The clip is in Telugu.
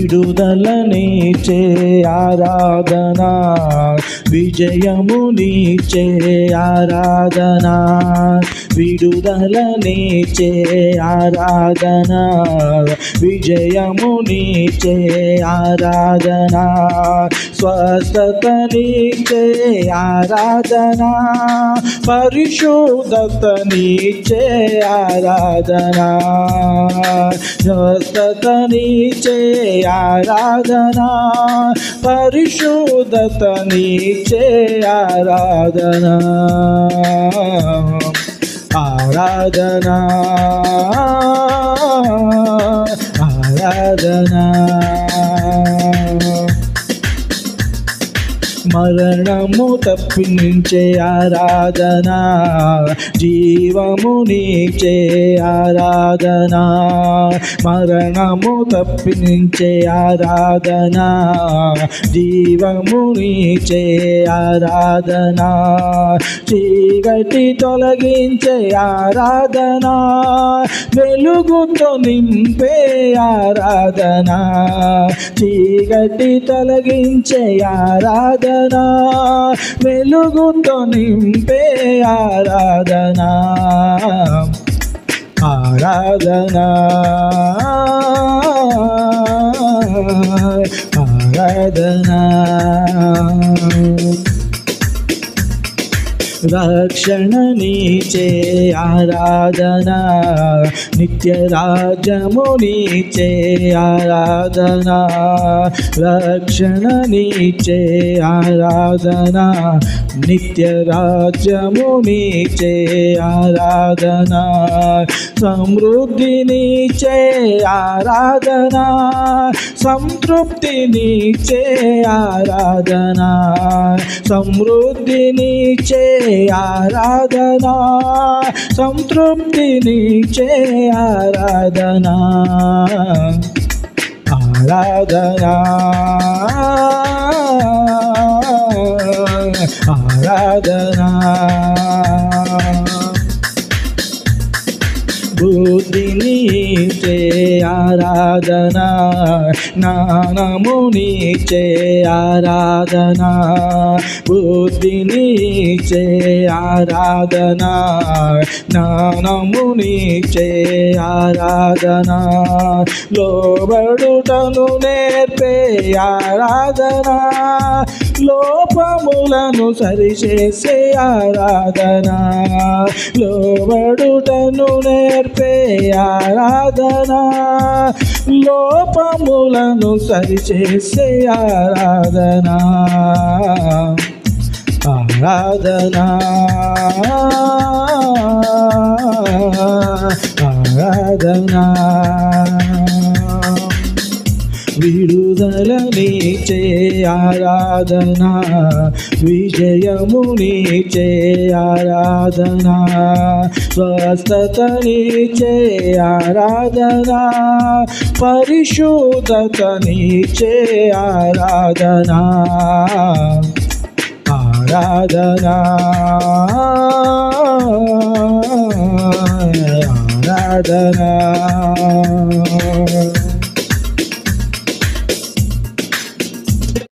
విడుదలనిచ్చే ఆరాధన, విజయమునిచ్చే ఆరాధన, విడుదలనిచ్చే ఆరాధన, విజయమునిచ్చే ఆరాధన, స్వస్థతనిచ్చే ఆరాధన, పరిశుద్ధతనిచ్చే ఆరాధన, స్వస్థతనిచ్చే ఆరాధన, పరిశుద్ధతనిచ్చే ఆరాధన, ఆరాధన, ఆరాధన. మరణము తప్పించే ఆరాధన, జీవమునిచ్చే ఆరాధన, మరణము తప్పించే ఆరాధన, జీవమునిచ్చే ఆరాధన, చీకటి తొలగించే ఆరాధన, వెలుగుతో నింపే ఆరాధన, చీకటి తొలగించే ఆరాధన, వెలుగుతో నింపే ఆరాధన, ఆరాధన, ఆరాధన. రక్షణనిచ్చే ఆరాధన, నిత్య రాజ్యమునిచ్చే ఆరాధన, రక్షణనిచ్చే ఆరాధన, నిత్య రాజ్యమునిచ్చే ఆరాధన, సమృద్ధినిచ్చే ఆరాధన, సంతృప్తినిచ్చే ఆరాధన, సమృద్ధినిచ్చే ఆరాధన, సంతృప్తినిచ్చే ఆరాధన, ఆరాధన, ఆరాధన. బుద్ధినిచ్చే ఆరాధన, జ్ఞానమునిచ్చే ఆరాధన, బుద్ధినిచ్చే ఆరాధన, జ్ఞానమునిచ్చే ఆరాధన, లోబడుటను నేర్పే ఆరాధన, లోపములను సరిచేసే ఆరాధన, లోబడుటను నేర్పే ఆరాధన, లోపములను సరిచేసే ఆరాధన, ఆరాధన, ఆరాధన. విడుదలనిచ్చే ఆరాధన, విజయమునిచ్చే ఆరాధన, స్వస్థతనిచ్చే ఆరాధన, పరిశుద్ధతనిచ్చే ఆరాధన, ఆరాధన, ఆరాధన.